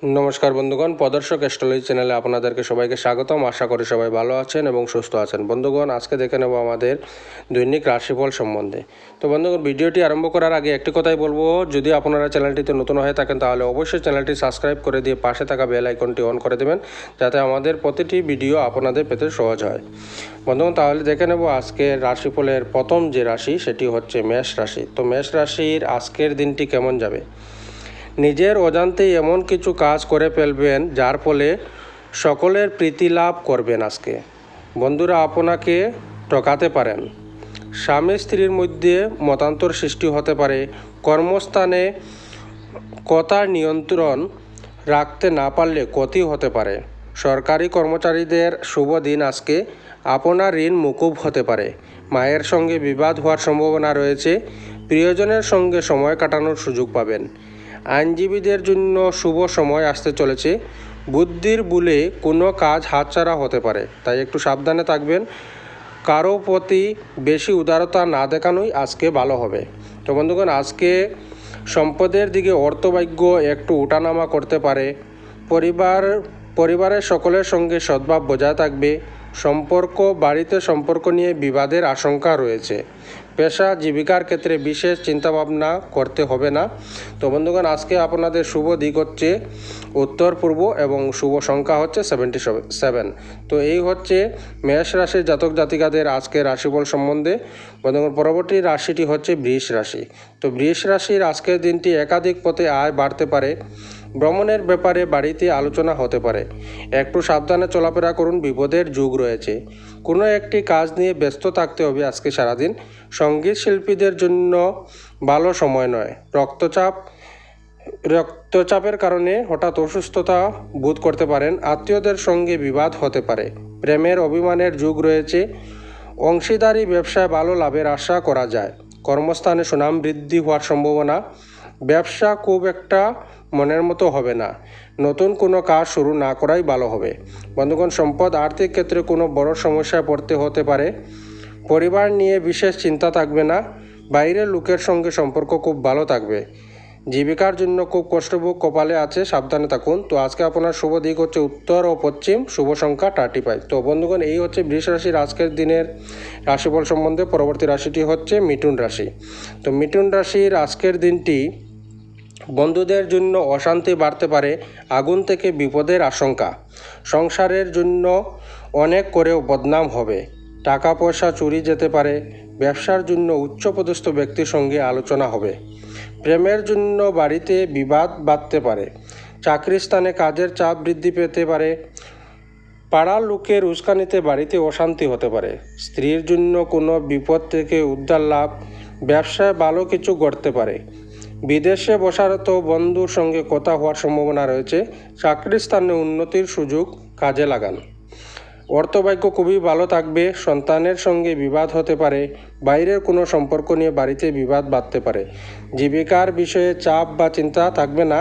নমস্কার বন্ধুগণ, প্রদর্শক অ্যাস্ট্রোলজি চ্যানেলে আপনাদেরকে সবাইকে স্বাগতম। আশা করি সবাই ভালো আছেন এবং সুস্থ আছেন। বন্ধুগণ, আজকে দেখে নেব আমাদের দৈনিক রাশিফল সম্বন্ধে। তো বন্ধুগণ, ভিডিওটি আরম্ভ করার আগে একটি কথাই বলবো, যদি আপনারা চ্যানেলটিতে নতুন হয়ে থাকেন তাহলে অবশ্যই চ্যানেলটি সাবস্ক্রাইব করে দিয়ে পাশে থাকা বেল আইকনটি অন করে দেবেন, যাতে আমাদের প্রতিটি ভিডিও আপনাদের পেতে সহজ হয়। বন্ধুগণ, তাহলে দেখে নেব আজকের রাশিফলের প্রথম যে রাশি সেটি হচ্ছে মেষ রাশি। তো মেষ রাশির আজকের দিনটি কেমন যাবে? নিজের অজান্তেই এমন কিছু কাজ করে ফেলবেন যার ফলে সকলের প্রীতি লাভ করবেন। আজকে বন্ধুরা আপনাকে ঠকাতে পারেন। স্বামী স্ত্রীর মধ্যে মতান্তর সৃষ্টি হতে পারে। কর্মস্থানে কথার নিয়ন্ত্রণ রাখতে না পারলে ক্ষতি হতে পারে। সরকারি কর্মচারীদের শুভ দিন আজকে। আপনার ঋণ মকুব হতে পারে। মায়ের সঙ্গে বিবাদ হওয়ার সম্ভাবনা রয়েছে। প্রিয়জনের সঙ্গে সময় কাটানোর সুযোগ পাবেন। আইনজীবীদের জন্য শুভ সময় আসতে চলেছে। বুদ্ধির বলে কোনো কাজ হাতছাড়া হতে পারে, তাই একটু সাবধানে থাকবেন। কারো প্রতি বেশি উদারতা না দেখানোই আজকে ভালো হবে। তো বন্ধুগণ, আজকে সম্পদের দিকে অর্থভাগ্য একটু ওঠানামা করতে পারে। পরিবারের সকলের সঙ্গে সদ্ভাব বজায় থাকবে। বাড়িতে সম্পর্ক নিয়ে বিবাদের আশঙ্কা রয়েছে। পেশা জীবিকার ক্ষেত্রে বিশেষ চিন্তাভাবনা করতে হবে না। তো বন্ধুগণ, আজকে আপনাদের শুভ দিক হচ্ছে উত্তর পূর্ব এবং শুভ সংখ্যা হচ্ছে 77। তো এই হচ্ছে মেষ রাশির জাতক জাতিকাদের আজকে রাশিফল সম্বন্ধে। বন্ধুগণ, পরবর্তী রাশিটি হচ্ছে বৃষ রাশি। তো বৃষ রাশির আজকের দিনটি একাধিক পথে আয় বাড়তে পারে। ভ্রমণের ব্যাপারে বাড়িতে আলোচনা হতে পারে। একটু সাবধানে চলাফেরা করুন, বিপদের যুগ রয়েছে। কোনো একটি কাজ নিয়ে ব্যস্ত থাকতে হবে আজকে সারাদিন। সঙ্গীত শিল্পীদের জন্য ভালো সময় নয়। রক্তচাপের কারণে হঠাৎ অসুস্থতা বোধ করতে পারেন। আত্মীয়দের সঙ্গে বিবাদ হতে পারে। প্রেমের অভিমানের যুগ রয়েছে। অংশীদারি ব্যবসায় ভালো লাভের আশা করা যায়। কর্মস্থানে সুনাম বৃদ্ধি হওয়ার সম্ভাবনা। ব্যবসা খুব একটা মনের মতো হবে না। নতুন কোনো কাজ শুরু না করাই ভালো হবে। বন্ধুগণ, সম্পদ আর্থিক ক্ষেত্রে কোনো বড় সমস্যায় পড়তে হতে পারে। পরিবার নিয়ে বিশেষ চিন্তা থাকবে না। বাইরের লোকের সঙ্গে সম্পর্ক খুব ভালো থাকবে। জীবিকার জন্য খুব কষ্টভোগ কপালে আছে, সাবধানে থাকুন। তো আজকে আপনার শুভ দিক হচ্ছে উত্তর ও পশ্চিম, শুভ সংখ্যা 35। তো বন্ধুগণ, এই হচ্ছে বৃষ রাশির আজকের দিনের রাশিফল সম্বন্ধে। পরবর্তী রাশিটি হচ্ছে মিথুন রাশি। তো মিথুন রাশির আজকের দিনটি বন্ধুদের জন্য অশান্তি বাড়তে পারে। আগুন থেকে বিপদের আশঙ্কা। সংসারের জন্য অনেক করেও বদনাম হবে। টাকা পয়সা চুরি যেতে পারে। ব্যবসার জন্য উচ্চপদস্থ ব্যক্তির সঙ্গে আলোচনা হবে। প্রেমের জন্য বাড়িতে বিবাদ বাঁধতে পারে। চাকরির স্থানে কাজের চাপ বৃদ্ধি পেতে পারে। পাড়ার লোকের উস্কানিতে বাড়িতে অশান্তি হতে পারে। স্ত্রীর জন্য কোনো বিপদ থেকে উদ্ধার লাভ। ব্যবসায় ভালো কিছু ঘটতে পারে। বিদেশে বসারত বন্ধুর সঙ্গে কথা হওয়ার সম্ভাবনা রয়েছে। চাকরির স্থানে উন্নতির সুযোগ কাজে লাগান। অর্থভাগ্য খুবই ভালো থাকবে। সন্তানের সঙ্গে বিবাদ হতে পারে। বাইরের কোনো সম্পর্ক নিয়ে বাড়িতে বিবাদ বাঁধতে পারে। জীবিকার বিষয়ে চাপ বা চিন্তা থাকবে না।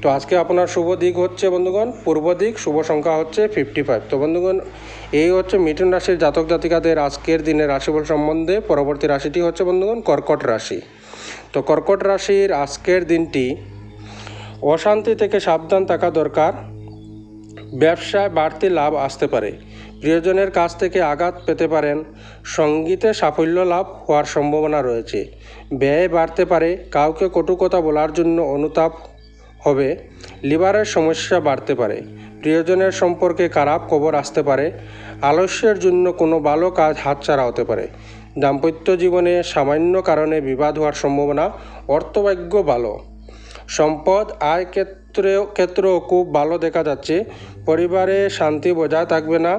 তো আজকে আপনার শুভ দিক হচ্ছে বন্ধুগণ পূর্ব দিক, শুভ সংখ্যা হচ্ছে 55। তো বন্ধুগণ, এই হচ্ছে মিথুন রাশির জাতক জাতিকাদের আজকের দিনের রাশিফল সম্বন্ধে। পরবর্তী রাশিটি হচ্ছে বন্ধুগণ কর্কট রাশি। তো কর্কট রাশির আজকের দিনটি অশান্তি থেকে সাবধান থাকা দরকার। ব্যবসায় বাড়তি লাভ আসতে পারে। প্রিয়জনের কাছ থেকে আঘাত পেতে পারেন। সঙ্গীতে সাফল্য লাভ হওয়ার সম্ভাবনা রয়েছে। ব্যয় বাড়তে পারে। কাউকে কটু কথা বলার জন্য অনুতাপ হবে। লিভারের সমস্যা বাড়তে পারে। প্রিয়জনের সম্পর্কে খারাপ খবর আসতে পারে। আলস্যের জন্য কোনো ভালো কাজ হাতছাড়া হতে পারে। দাম্পত্য জীবনে সামান্য কারণে বিবাদ হওয়ার সম্ভাবনা। অর্থভাগ্য ভালো। সম্পদ আয় ক্ষেত্রেও খুব ভালো দেখা যাচ্ছে। পরিবারে শান্তি বজায় থাকবে না।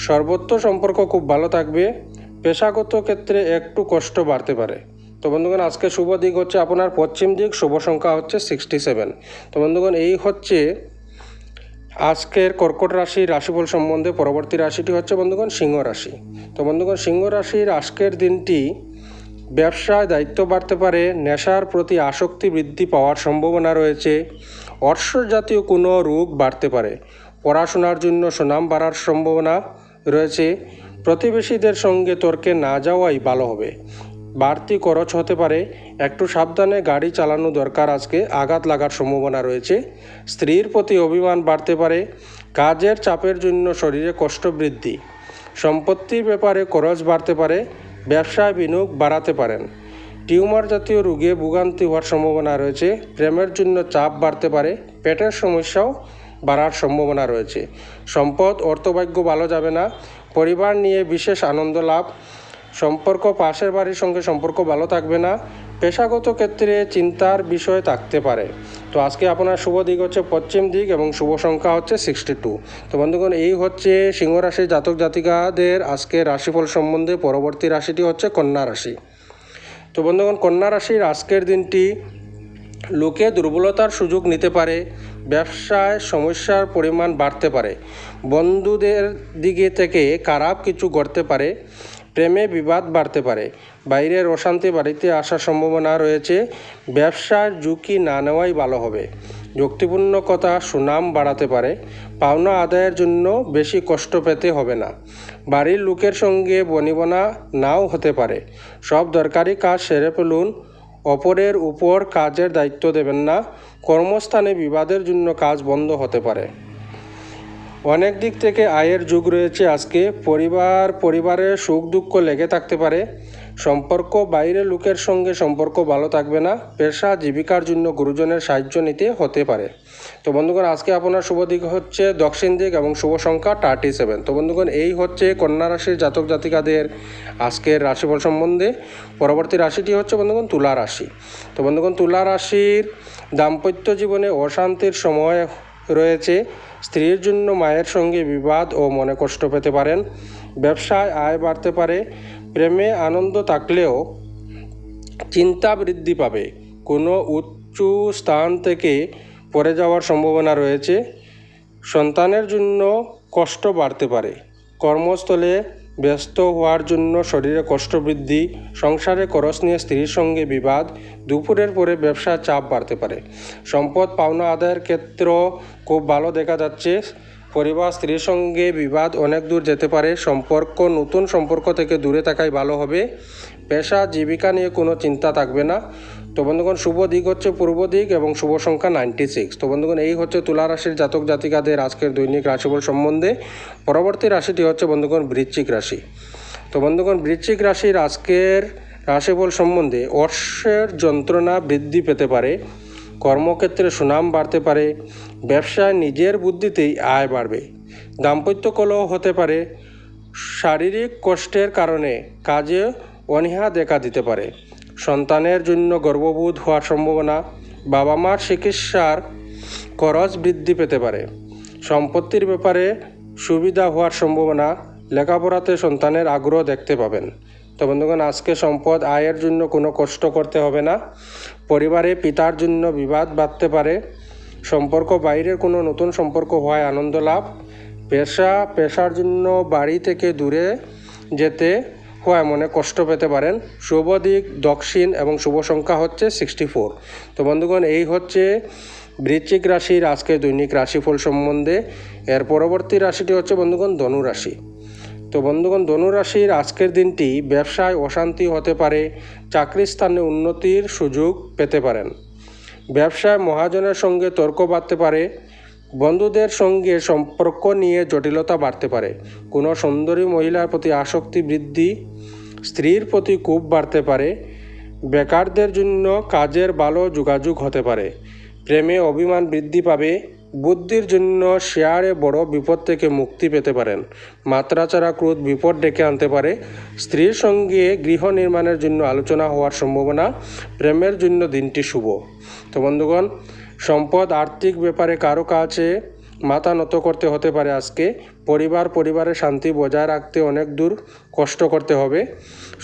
সর্বত্র সম্পর্ক খুব ভালো থাকবে। পেশাগত ক্ষেত্রে একটু কষ্ট বাড়তে পারে। তো বন্ধুগণ, আজকে শুভ দিক হচ্ছে আপনার পশ্চিম দিক, শুভ সংখ্যা হচ্ছে 67। তো বন্ধুগণ, এই হচ্ছে আজকের কর্কট রাশির রাশিফল সম্বন্ধে। পরবর্তী রাশিটি হচ্ছে বন্ধুগণ সিংহ রাশি। তো বন্ধুগণ, সিংহ রাশির আজকের দিনটি ব্যবসায় দায়িত্ব বাড়তে পারে। নেশার প্রতি আসক্তি বৃদ্ধি পাওয়ার সম্ভাবনা রয়েছে। অর্শ জাতীয় কোনো রোগ বাড়তে পারে। পড়াশোনার জন্য সুনাম বাড়ার সম্ভাবনা রয়েছে। প্রতিবেশীদের সঙ্গে তর্কে না যাওয়াই ভালো হবে। বাড়তি খরচ হতে পারে, একটু সাবধানে গাড়ি চালানো দরকার। আজকে আঘাত লাগার সম্ভাবনা রয়েছে। স্ত্রীর প্রতি অভিমান বাড়তে পারে, কাজের চাপের জন্য শরীরে কষ্ট বৃদ্ধি। সম্পত্তির ব্যাপারে খরচ বাড়তে পারে, ব্যবসায় বিনিয়োগ বাড়াতে পারেন। টিউমার জাতীয় রোগে ভোগান্তি হওয়ার সম্ভাবনা রয়েছে। প্রেমের জন্য চাপ বাড়তে পারে, পেটের সমস্যাও বাড়ার সম্ভাবনা রয়েছে। সম্পদ অর্থভাগ্য ভালো যাবে না, পরিবার নিয়ে বিশেষ আনন্দ লাভ। সম্পর্ক পাশের বাড়ির সঙ্গে সম্পর্ক ভালো থাকবে না, পেশাগত ক্ষেত্রে চিন্তার বিষয় থাকতে পারে। তো আজকে আপনার শুভ দিক হচ্ছে পশ্চিম দিক এবং শুভ সংখ্যা হচ্ছে 62। তো বন্ধুগণ, এই হচ্ছে সিংহ রাশির জাতক জাতিকাদের আজকে রাশিফল সম্বন্ধে। পরবর্তী রাশিটি হচ্ছে কন্যা রাশি। তো বন্ধুগণ, কন্যা রাশির আজকের দিনটি লোকে দুর্বলতার সুযোগ নিতে পারে, ব্যবসায় সমস্যার পরিমাণ বাড়তে পারে, বন্ধুদের দিকে থেকে খারাপ কিছু ঘটতে পারে, প্রেমে বিবাদ বাড়তে পারে, বাইরের অশান্তি বাড়িতে আসার সম্ভাবনা রয়েছে। ব্যবসার ঝুঁকি না নেওয়াই ভালো হবে। যুক্তিপূর্ণ কথা সুনাম বাড়াতে পারে, পাওনা আদায়ের জন্য বেশি কষ্ট পেতে হবে না। বাড়ির লোকের সঙ্গে বনিবনা নাও হতে পারে। সব দরকারি কাজ সেরে ফেলুন, অপরের উপর কাজের দায়িত্ব দেবেন না। কর্মস্থানে বিবাদের জন্য কাজ বন্ধ হতে পারে। অনেক দিক থেকে আয়ের যুগ রয়েছে আজকে। পরিবারের সুখ দুঃখ লেগে থাকতে পারে। সম্পর্ক বাইরের লোকের সঙ্গে সম্পর্ক ভালো থাকবে না। পেশা জীবিকার জন্য গুরুজনের সাহায্য নিতে হতে পারে। তো বন্ধুগণ, আজকে আপনার শুভ দিক হচ্ছে দক্ষিণ দিক এবং শুভ সংখ্যা 37। তো বন্ধুগণ, এই হচ্ছে কন্যা রাশির জাতক জাতিকাদের আজকের রাশিফল সম্বন্ধে। পরবর্তী রাশিটি হচ্ছে বন্ধুগণ তুলা রাশি। তো বন্ধুগণ, তুলা রাশির দাম্পত্য জীবনে অশান্তির সময় রয়েছে। স্ত্রীর জন্য মায়ের সঙ্গে বিবাদ ও মনে কষ্ট পেতে পারেন। ব্যবসায় আয় বাড়তে পারে, প্রেমে আনন্দ থাকলেও চিন্তা বৃদ্ধি পাবে। কোনো উচ্চ স্থান থেকে পড়ে যাওয়ার সম্ভাবনা রয়েছে। সন্তানের জন্য কষ্ট বাড়তে পারে। কর্মস্থলে ব্যস্ত হওয়ার জন্য শরীরে কষ্ট বৃদ্ধি। সংসারে খরচ নিয়ে স্ত্রীর সঙ্গে বিবাদ। দুপুরের পরে ব্যবসার চাপ বাড়তে পারে। সম্পদ পাওনা আদায়ের ক্ষেত্র খুব ভালো দেখা যাচ্ছে। পরিবার স্ত্রীর সঙ্গে বিবাদ অনেক দূর যেতে পারে। নতুন সম্পর্ক থেকে দূরে থাকাই ভালো হবে। পেশা জীবিকা নিয়ে কোনো চিন্তা থাকবে না। তো বন্ধুগণ, শুভ দিক হচ্ছে পূর্ব দিক এবং শুভ সংখ্যা 96। তো বন্ধুগণ, এই হচ্ছে তুলা রাশির জাতক জাতিকাদের আজকের দৈনিক রাশিফল সম্বন্ধে। পরবর্তী রাশিটি হচ্ছে বন্ধুগণ বৃশ্চিক রাশি। তো বন্ধুগণ, বৃশ্চিক রাশির আজকের রাশিফল সম্বন্ধে অর্শের যন্ত্রণা বৃদ্ধি পেতে পারে। কর্মক্ষেত্রে সুনাম বাড়তে পারে। ব্যবসায় নিজের বুদ্ধিতেই আয় বাড়বে। দাম্পত্য কলহ হতে পারে। শারীরিক কষ্টের কারণে কাজে অনীহা দেখা দিতে পারে। সন্তানের জন্য গর্ভবোধ হওয়ার সম্ভাবনা। বাবা মার চিকিৎসার খরচ বৃদ্ধি পেতে পারে। সম্পত্তির ব্যাপারে সুবিধা হওয়ার সম্ভাবনা। লেখাপড়াতে সন্তানের আগ্রহ দেখতে পাবেন। তো বন্ধুগণ, আজকে সম্পদ আয়ের জন্য কোনো কষ্ট করতে হবে না। পরিবারে পিতার জন্য বিবাদ বাড়তে পারে। সম্পর্ক বাইরের কোনো নতুন সম্পর্ক হওয়ায় আনন্দ লাভ। পেশার জন্য বাড়ি থেকে দূরে যেতে হওয়ায় মনে কষ্ট পেতে পারেন। শুভ দিক দক্ষিণ এবং শুভ সংখ্যা হচ্ছে 64। তো বন্ধুগণ, এই হচ্ছে বৃশ্চিক রাশির আজকে দৈনিক রাশিফল সম্বন্ধে। এর পরবর্তী রাশিটি হচ্ছে বন্ধুগণ ধনু রাশি। তো বন্ধুগণ, ধনু রাশির আজকের দিনটি ব্যবসায় অশান্তি হতে পারে। চাকরির স্থানে উন্নতির সুযোগ পেতে পারেন। ব্যবসায় মহাজনের সঙ্গে তর্ক বাড়তে পারে। বন্ধুদের সঙ্গে সম্পর্ক নিয়ে জটিলতা বাড়তে পারে। কোনো সুন্দরী মহিলার প্রতি আসক্তি বৃদ্ধি। স্ত্রীর প্রতি কোপ বাড়তে পারে। বেকারদের জন্য কাজের ভালো যোগাযোগ হতে পারে। প্রেমে অভিমান বৃদ্ধি পাবে। বুদ্ধির জন্য শেয়ারে বড় বিপদ থেকে মুক্তি পেতে পারেন। মাত্রাচাড়া ক্রোধ বিপদ ডেকে আনতে পারে। স্ত্রীর সঙ্গে গৃহ নির্মাণের জন্য আলোচনা হওয়ার সম্ভাবনা। প্রেমের জন্য দিনটি শুভ। তো বন্ধুগণ, সম্পদ আর্থিক ব্যাপারে কারো কাছে মাথা নত করতে হতে পারে আজকে। পরিবারের শান্তি বজায় রাখতে অনেক দূর কষ্ট করতে হবে।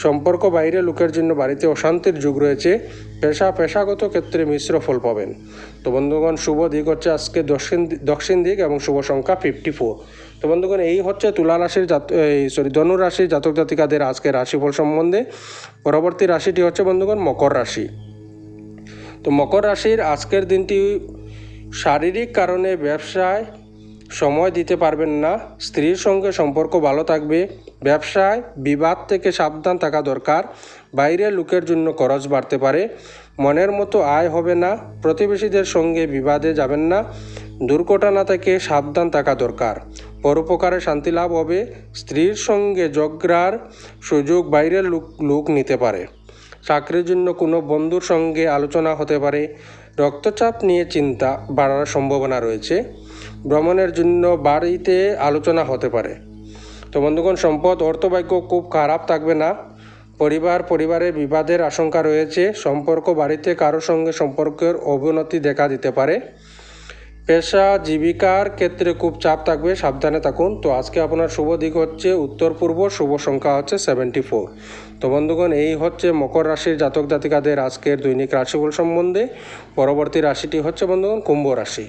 সম্পর্ক বাইরে লোকের জন্য বাড়িতে অশান্তির যুগ রয়েছে। পেশাগত ক্ষেত্রে মিশ্র ফল পাবেন। তো বন্ধুগণ, শুভ দিক হচ্ছে আজকে দক্ষিণ দিক এবং শুভ সংখ্যা 54। তো বন্ধুগণ, এই হচ্ছে ধনু রাশির জাতক জাতিকাদের আজকে রাশিফল সম্বন্ধে। পরবর্তী রাশিটি হচ্ছে বন্ধুগণ মকর রাশি। তো মকর রাশির আজকের দিনটি শারীরিক কারণে ব্যবসায় সময় দিতে পারবেন না। স্ত্রীর সঙ্গে সম্পর্ক ভালো থাকবে। ব্যবসায় বিবাদ থেকে সাবধান থাকা দরকার। বাইরের লোকের জন্য খরচ বাড়তে পারে। মনের মতো আয় হবে না। প্রতিবেশীদের সঙ্গে বিবাদে যাবেন না। দুর্ঘটনা থেকে সাবধান থাকা দরকার। পরোপকারে শান্তি লাভ হবে। স্ত্রীর সঙ্গে ঝগড়ার সুযোগ বাইরের লোক নিতে পারে। চাকরির জন্য কোনো বন্ধুর সঙ্গে আলোচনা হতে পারে। রক্তচাপ নিয়ে চিন্তা বাড়ার সম্ভাবনা রয়েছে। ভ্রমণের জন্য বাড়িতে আলোচনা হতে পারে। তো বন্ধুগণ, সম্পদ অর্থভাগ্য খুব খারাপ থাকবে না। পরিবারের বিবাদের আশঙ্কা রয়েছে। সম্পর্ক বাড়িতে কারোর সঙ্গে সম্পর্কের অবনতি দেখা দিতে পারে। পেশা জীবিকার ক্ষেত্রে খুব চাপ থাকবে, সাবধানে থাকুন। তো আজকে আপনার শুভ দিক হচ্ছে উত্তর পূর্ব, শুভ সংখ্যা হচ্ছে 74। তো বন্ধুগণ, এই হচ্ছে মকর রাশির জাতক জাতিকাদের আজকের দৈনিক রাশিফল সম্বন্ধে। পরবর্তী রাশিটি হচ্ছে বন্ধুগণ কুম্ভ রাশি।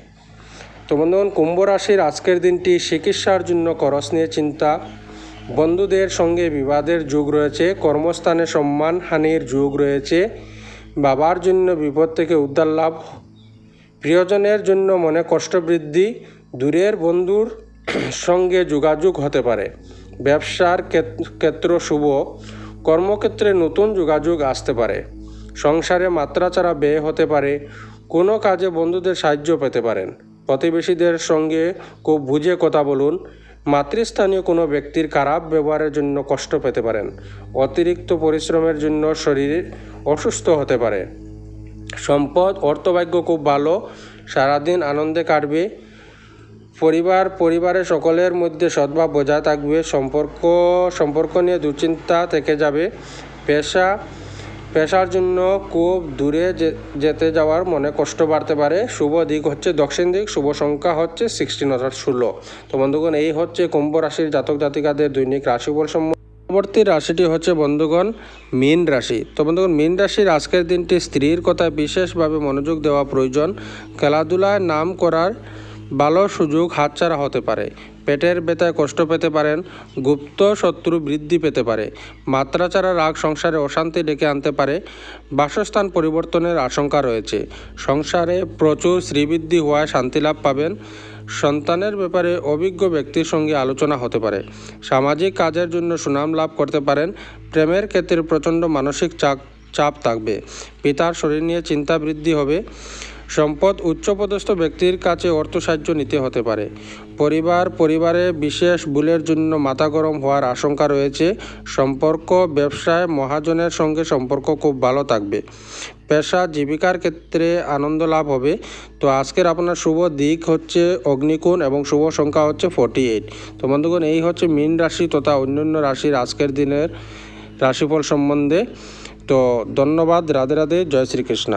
তো বন্ধুগণ, কুম্ভ রাশির আজকের দিনটি চিকিৎসার জন্য খরচ নিয়ে চিন্তা। বন্ধুদের সঙ্গে বিবাদের যোগ রয়েছে। কর্মস্থানে সম্মানহানির যোগ রয়েছে। বাবার জন্য বিপদ থেকে উদ্ধার লাভ। প্রিয়জনের জন্য মনে কষ্ট বৃদ্ধি। দূরের বন্ধুর সঙ্গে যোগাযোগ হতে পারে। ব্যবসার ক্ষেত্র শুভ। কর্মক্ষেত্রে নতুন যোগাযোগ আসতে পারে। সংসারে মাত্রাছাড়া ব্যয় হতে পারে। কোনো কাজে বন্ধুদের সাহায্য পেতে পারেন। প্রতিবেশীদের সঙ্গে খুব বুঝে কথা বলুন। মাতৃস্থানীয় কোনো ব্যক্তির খারাপ ব্যবহারের জন্য কষ্ট পেতে পারেন। অতিরিক্ত পরিশ্রমের জন্য শরীর অসুস্থ হতে পারে। সম্পদ অর্থভাগ্য খুব ভালো। সারাদিন আনন্দে কাটবে। পরিবারের সকলের মধ্যে সদ্ভাব বজায় থাকবে। সম্পর্ক নিয়ে দুশ্চিন্তা থেকে যাবে। পেশার জন্য খুব দূরে যেতে যাওয়ার মনে কষ্ট বাড়তে পারে। শুভ দিক হচ্ছে দক্ষিণ দিক, শুভ সংখ্যা হচ্ছে 16 অর্থাৎ 16। তো বন্ধুগণ, এই হচ্ছে কুম্ভ রাশির জাতক জাতিকাদের দৈনিক রাশিফল সম্বন্ধে। পরবর্তী রাশিটি হচ্ছে বন্ধুগণ মীন রাশি। তো বন্ধুগণ, মীন রাশির আজকের দিনটি স্ত্রীর কথায় বিশেষভাবে মনোযোগ দেওয়া প্রয়োজন। খেলাধুলায় নাম করার ভালো সুযোগ হাতছাড়া হতে পারে। পেটের ব্যথায় কষ্ট পেতে পারেন। গুপ্ত শত্রু বৃদ্ধি পেতে পারে। মাত্রাছাড়া রাগ সংসারে অশান্তি ডেকে আনতে পারে। বাসস্থান পরিবর্তনের আশঙ্কা রয়েছে। সংসারে প্রচুর শ্রীবৃদ্ধি হওয়ায় শান্তি লাভ পাবেন। সন্তানের ব্যাপারে অভিজ্ঞ ব্যক্তির সঙ্গে আলোচনা হতে পারে। সামাজিক কাজের জন্য সুনাম লাভ করতে পারেন। প্রেমের ক্ষেত্রে প্রচণ্ড মানসিক চাপ থাকবে। পিতার শরীর নিয়ে চিন্তা বৃদ্ধি হবে। সম্পদ উচ্চপদস্থ ব্যক্তির কাছে অর্থ সাহায্য নিতে হতে পারে। পরিবারে বিশেষ ভুলের জন্য মাথা গরম হওয়ার আশঙ্কা রয়েছে। সম্পর্ক ব্যবসায় মহাজনের সঙ্গে সম্পর্ক খুব ভালো থাকবে। পেশা জীবিকার ক্ষেত্রে আনন্দ লাভ হবে। তো আজকের আপনার শুভ দিক হচ্ছে অগ্নিকোণ এবং শুভ সংখ্যা হচ্ছে 48। তো বন্ধুগণ, এই হচ্ছে মীন রাশি তথা অন্যান্য রাশির আজকের দিনের রাশিফল সম্বন্ধে। তো ধন্যবাদ। রাধে রাধে। জয় শ্রীকৃষ্ণ।